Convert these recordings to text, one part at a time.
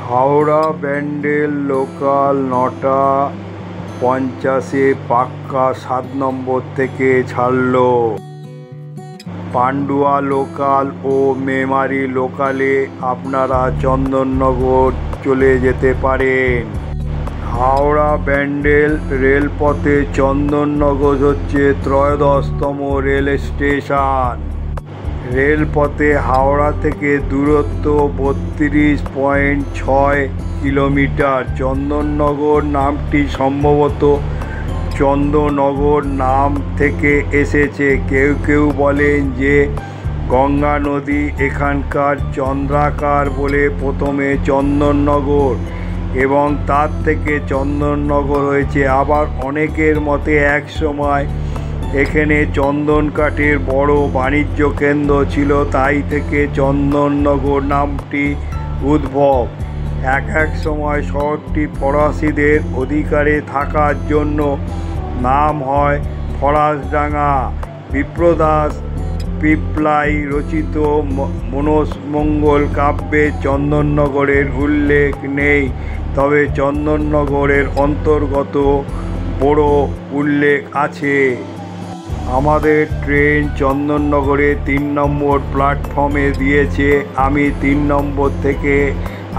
Howrah Bandel local 9:50 পাক্কা 7 নম্বর থেকে ছাড়ল। Pandua local ও মেমারি লোকালে আপনারা চন্দননগর চলে যেতে পারেন। হাওড়া ব্যান্ডেল রেলপথে চন্দননগর হচ্ছে 13তম রেল স্টেশন। রেলপথে হাওড়া থেকে দূরত্ব 32.6 কিলোমিটার। চন্দননগর নামটি সম্ভবত চন্দননগর নাম থেকে এসেছে। কেউ কেউ বলেন যে গঙ্গা নদী এখানকার চন্দ্রাকার বলে প্রথমে চন্দননগর এবং তার থেকে চন্দননগর হয়েছে। আবার অনেকের মতে একসময় এখানে চন্দন কাঠের বড় বাণিজ্য কেন্দ্র ছিল, তাই থেকে চন্দননগর নামটি উদ্ভব। এক সময় শহরটি ফরাসিদের অধিকারে থাকার জন্য নাম হয় ফরাসডাঙ্গা। বিপ্রদাস পিপ্লাই রচিত মনসমঙ্গল কাব্যে চন্দননগরের উল্লেখ নেই, তবে চন্দননগরের অন্তর্গত বড় উল্লেখ আছে। আমাদের ট্রেন চন্দননগরে 3 নম্বর প্ল্যাটফর্মে দিয়েছে। আমি 3 নম্বর থেকে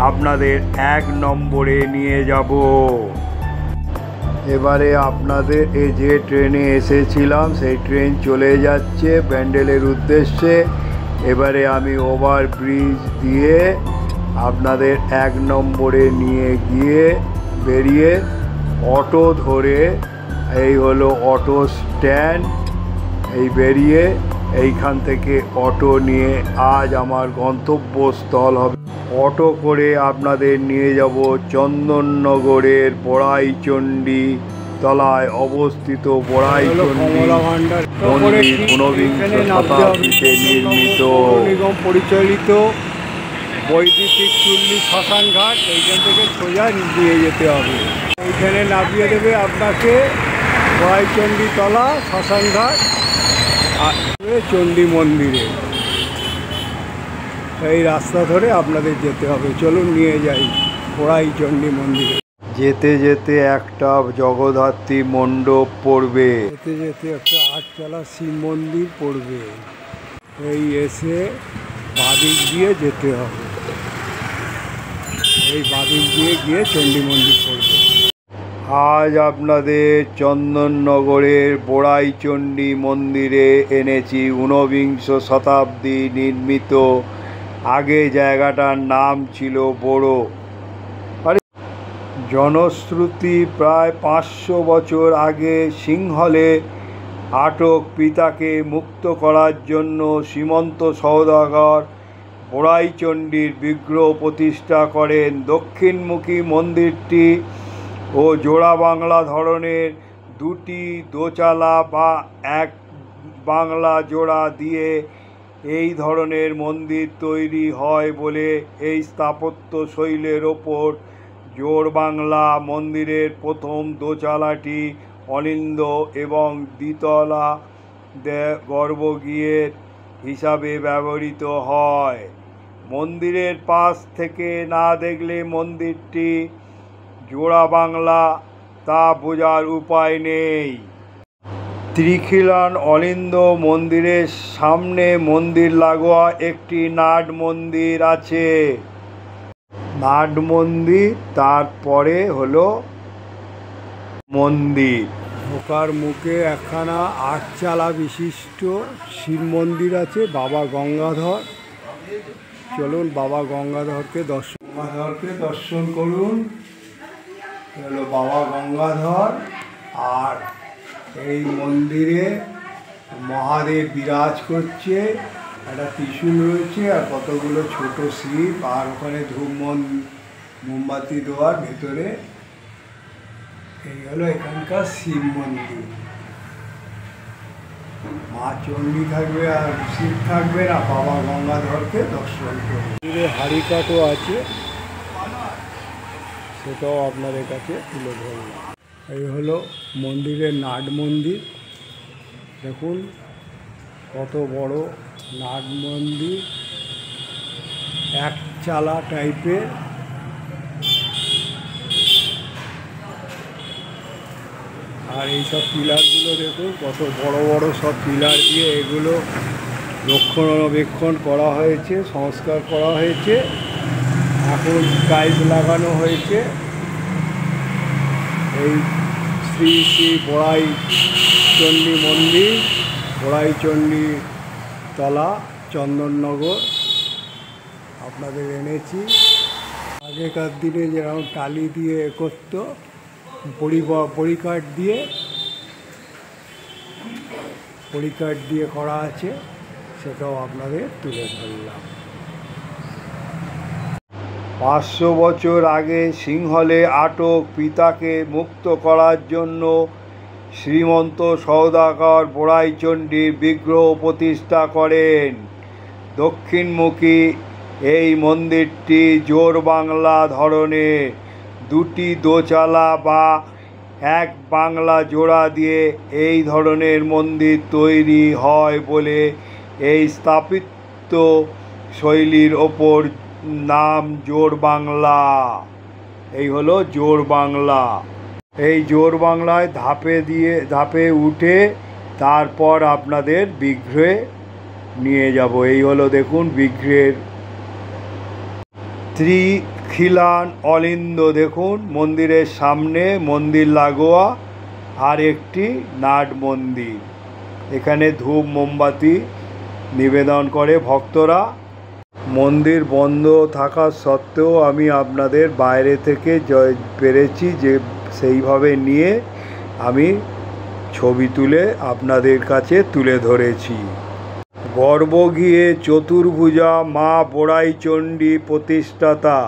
আপনাদের 1 নম্বরে নিয়ে যাব। এবারে আপনাদের যে ট্রেনে এসেছিলাম সেই ট্রেন চলে যাচ্ছে ব্যান্ডেলের উদ্দেশ্যে। এবারে আমি ওভারব্রিজ দিয়ে আপনাদের 1 নম্বরে নিয়ে গিয়ে বেরিয়ে অটো ধরে, এই হলো অটো স্ট্যান্ড, এই বেরিয়ে এইখান থেকে অটো নিয়ে আজ আমার গন্তব্যস্থল হবে। অটো করে আপনাদের নিয়ে যাব চন্দননগরের বড়াইচণ্ডী তলায় অবস্থিত বড়াইচণ্ডী মন্দির। 19 শতাব্দীতে নির্মিত নিগম পরিচালিত বৈদ্যুতিক চুল্লি শ্মশান ঘাট। এইখান থেকে সোজা দিয়ে যেতে হবে, এইখানে নামিয়ে দেবে আপনাকে বড়াইচণ্ডী তলা শ্মশান ঘাট আর চণ্ডী মন্দিরে। এই রাস্তা ধরে আপনাদের যেতে হবে। চলুন নিয়ে যাই বড়াইচণ্ডী মন্দিরে। যেতে যেতে একটা জগদ্ধাত্রী মণ্ডপ পড়বে, যেতে যেতে একটা 8তলা শিব মন্দির পড়বে। এই এসে বাদিক দিয়ে যেতে হবে, এই বাদিক দিয়ে গিয়ে চণ্ডী মন্দির পড়বে। আজ আপনাদের চন্দননগরের বড়াইচণ্ডী মন্দিরে এনেছি। 19 শতাব্দী নির্মিত। আগে জায়গাটার নাম ছিল বড়। জনশ্রুতি প্রায় 500 বছর আগে সিংহলে আটক পিতাকে মুক্ত করার জন্য শ্রীমন্ত সওদাগর বড়াইচণ্ডীর বিগ্রহ প্রতিষ্ঠা করেন। দক্ষিণমুখী মন্দিরটি ও জোড়া বাংলা ধরনের, 2টি দোচালা বা এক বাংলা জোড়া দিয়ে এই ধরনের মন্দির তৈরি হয় বলে এই স্থাপত্য শৈলের ওপর জোড় বাংলা মন্দিরের প্রথম দোচালাটি অলিন্দ এবং দ্বিতলা গর্ভগৃহের হিসাবে ব্যবহৃত হয়। মন্দিরের পাশ থেকে না দেখলে মন্দিরটি জোড়া বাংলা তা বোঝার উপায় নেই। ত্রিখিলান অলিন্দ মন্দিরের সামনে মন্দির লাগোয়া একটি নাট মন্দির আছে। নাট মন্দির, তারপরে হলো মন্দির। ঢোকার মুখে একখানা 8চালা বিশিষ্ট শিব মন্দির আছে, বাবা গঙ্গাধর। চলুন বাবা গঙ্গাধরকে দর্শন করুন। হলো বাবা গঙ্গাধর। আর এই মন্দিরে মহাদেব বিরাজ করছে, একটা ত্রিশূল রয়েছে আর কতগুলো ছোট শিব, আর ওখানে ধূপ মোমবাতি দেওয়ার ভেতরে। এই হলো এখানকার শিব মন্দির। মা চণ্ডী থাকবে আর শিব থাকবে না। বাবা গঙ্গাধরকে দর্শন করুন। হাড়িকাঠও আছে, সেটাও আপনাদের কাছে তুলে ধরলাম। এই হলো মন্দিরের নাট মন্দির। দেখুন কত বড় নাট মন্দির, 1চালা টাইপের। আর এই সব পিলারগুলো দেখুন কত বড় বড় সব পিলার দিয়ে এগুলো রক্ষণাবেক্ষণ করা হয়েছে, সংস্কার করা হয়েছে। এখন টাইলস লাগানো হয়েছে। এই শ্রী শ্রী বড়াই চণ্ডী মন্দির, বড়াই চণ্ডী তলা, চন্দননগর আপনাদের এনেছি। আগেকার দিনে যেরকম টালি দিয়ে করতো, পরিকাঠ দিয়ে করা আছে, সেটাও আপনাদের তুলে ধরলাম। 500 বছর আগে সিংহলে আটক পিতাকে মুক্ত করার জন্য শ্রীমন্ত সওদাগর বড়াই চণ্ডীর বিগ্রহ প্রতিষ্ঠা করেন। দক্ষিণমুখী এই মন্দিরটি জোড়বাংলা ধরনের, দুটি দোচালা বা এক বাংলা জোড়া দিয়ে এই ধরনের মন্দির তৈরি হয় বলে এই স্থাপত্য শৈলীর ওপর নাম জোড়বাংলা। এই হলো জোড়বাংলা। এই জোড়বাংলায় ধাপে উঠে তারপর আপনাদের বিগ্রহে নিয়ে যাব। এই হলো দেখুন বিগ্রহের ত্রিখিলান অলিন্দ, দেখুন মন্দিরের সামনে, মন্দির লাগোয়া আর একটি নাট মন্দির। এখানে ধূপ মোমবাতি নিবেদন করে ভক্তরা। মন্দির বন্ধ থাকা সত্ত্বেও আমি আপনাদের বাইরে থেকে পেরেছি যে সেইভাবে নিয়ে আমি ছবি তুলে আপনাদের কাছে তুলে ধরেছি। গর্ভগৃহে চতুর্ভুজা মা বড়াই চণ্ডী প্রতিষ্ঠাতা।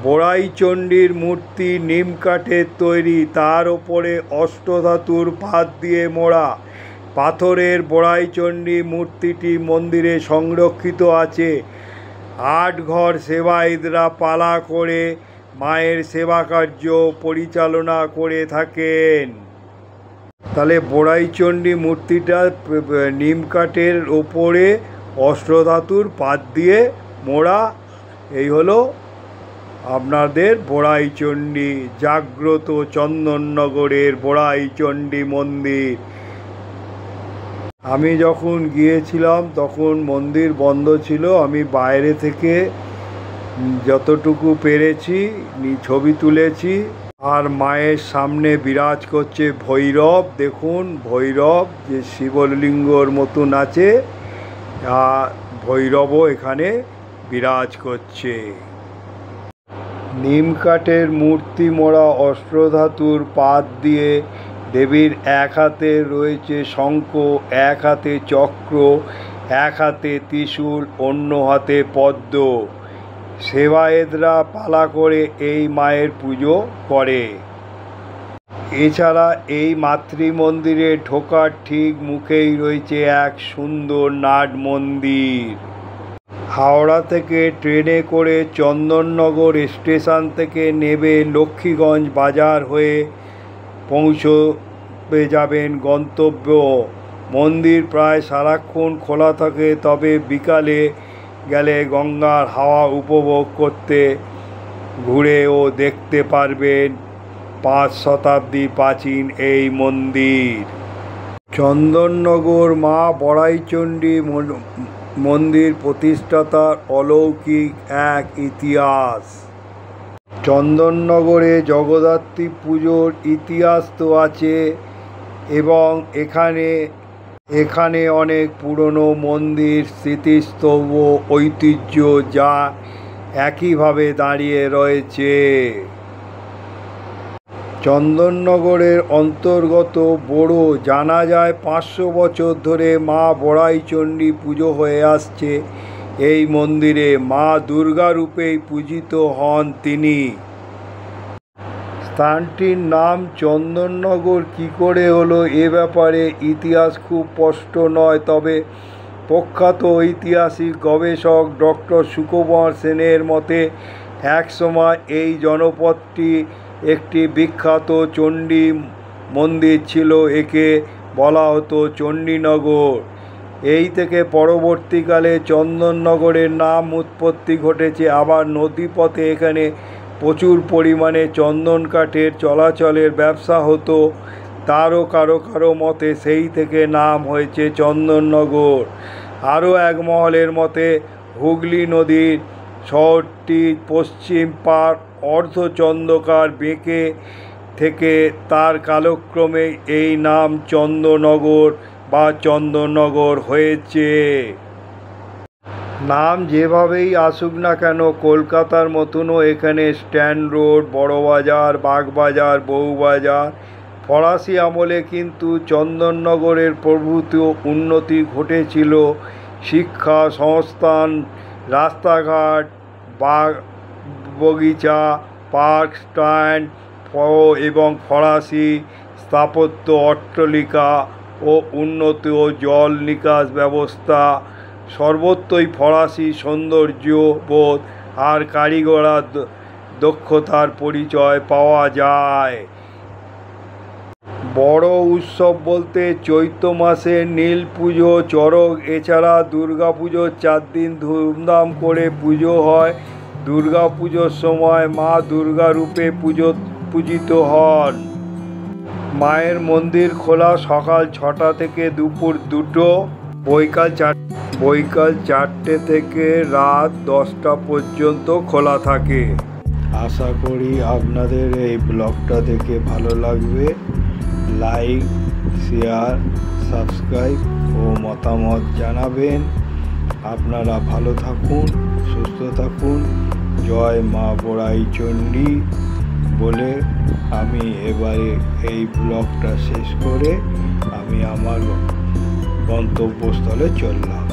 বড়াই চণ্ডীর মূর্তি নিম কাঠের তৈরি, তার ওপরে অষ্টধাতুর পাত দিয়ে মোড়া। পাথরের বড়াই চণ্ডী মূর্তিটি মন্দিরে সংরক্ষিত আছে। 8 ঘর সেবায়েতরা পালা করে মায়ের সেবা কার্য পরিচালনা করে থাকেন। তাহলে বড়াই চণ্ডী মূর্তিটা নিম কাঠের ওপরে অষ্টধাতুর পাত দিয়ে মোড়া। এই হলো আপনাদের বড়াই চণ্ডী, জাগ্রত চন্দননগরের বড়াই চণ্ডী মন্দির। আমি যখন গিয়েছিলাম তখন মন্দির বন্ধ ছিল। আমি বাইরে থেকে যতটুকু পেরেছি ছবি তুলেছি। আর মায়ের সামনে বিরাজ করছে ভৈরব, দেখুন ভৈরব যে শিবলিঙ্গর মতন আছে, ভৈরবও এখানে বিরাজ করছে। নিম কাঠের মূর্তি মোড়া অষ্টধাতুর পাত দিয়ে দেবীর এক হাতে রয়েছে শঙ্খ, এক হাতে চক্র, এক হাতে ত্রিশূল, অন্য হাতে পদ্ম। সেবায়েতরা পালা করে এই মায়ের পুজো করে। এছাড়া এই মাতৃমন্দিরে ঢোকার ঠিক মুখেই রয়েছে এক সুন্দর নাট মন্দির। হাওড়া থেকে ট্রেনে করে চন্দননগর স্টেশন থেকে নেবে লক্ষ্মীগঞ্জ বাজার হয়ে পৌঁছবে যাবেন গন্তব্য। মন্দির প্রায় সারাক্ষণ খোলা থাকে, তবে বিকালে গেলে গঙ্গার হাওয়া উপভোগ করতে ঘুরে ও দেখতে পারবেন 5 শতাব্দী প্রাচীন এই মন্দির। চন্দননগর মা বড়াই চণ্ডী মন্দির প্রতিষ্ঠাতার অলৌকিক এক ইতিহাস। চন্দননগরে জগদ্ধাত্রী পুজোর ইতিহাস তো আছে, এবং এখানে অনেক পুরনো মন্দির, স্মৃতিস্তম্ভ, ঐতিহ্য যা একইভাবে দাঁড়িয়ে রয়েছে। চন্দননগরের অন্তর্গত বড়ো জানা যায় 500 বছর ধরে মা বড়াই চণ্ডী পুজো হয়ে আসছে। এই মন্দিরে মা দুর্গা রূপেই পূজিত হন তিনি। স্থানটির নাম চন্দননগর কী করে হলো এ ব্যাপারে ইতিহাস খুব স্পষ্ট নয়, তবে প্রখ্যাত ঐতিহাসিক গবেষক ডক্টর সুকুমার সেনের মতে একসময় এই জনপদটি একটি বিখ্যাত চণ্ডী মন্দির ছিল। একে বলা হতো চণ্ডীনগর। এই থেকে পরবর্তীকালে চন্দননগরের নাম উৎপত্তি ঘটেছে। আবার নদীপথে এখানে প্রচুর পরিমাণে চন্দন কাঠের চলাচলের ব্যবসা হতো, তারও কারো কারো মতে সেই থেকে নাম হয়েছে চন্দননগর। আরও এক মহলের মতে হুগলি নদীর শহরটির পশ্চিম পার অর্ধচন্দ্রাকার বেঁকে থেকে তার কালক্রমে এই নাম চন্দননগর বা চন্দননগর হয়েছে। নাম যেভাবেই আসুক না কেন, কলকাতার মতনও এখানে স্ট্যান্ড রোড, বড়বাজার, বাগবাজার, বউবাজার। ফরাসি আমলে কিন্তু চন্দননগরের প্রভূত উন্নতি ঘটেছিল। শিক্ষা সংস্থান, রাস্তাঘাট, বাগ বগিচা, পার্ক স্ট্যান্ড এবং ফরাসি স্থাপত্য, অট্টালিকা ও উন্নত জল নিকাশ ব্যবস্থা, সর্বত্রই ফরাসি সৌন্দর্যবোধ আর কারিগরি দক্ষতার পরিচয় পাওয়া যায়। বড় উৎসব বলতে চৈত্র মাসে নীল পুজো, চড়ক, এছাড়া দুর্গা পুজোর 4 দিন ধুমধাম করে পুজো হয়। দুর্গা পুজোর সময় মা দুর্গা রূপে পূজিত হন। মায়ের মন্দির খোলা সকাল 6টা থেকে দুপুর 2টো, বৈকাল 4টে থেকে রাত 10টা পর্যন্ত খোলা থাকে। আশা করি আপনাদের এই ব্লগটা দেখে ভালো লাগবে। লাইক, শেয়ার, সাবস্ক্রাইব ও মতামত জানাবেন। আপনারা ভালো থাকুন, সুস্থ থাকুন। জয় মা বড়াই চণ্ডী বলে আমি এবারে এই ব্লগটা শেষ করে আমি আমার গন্তব্যস্থলে চললাম।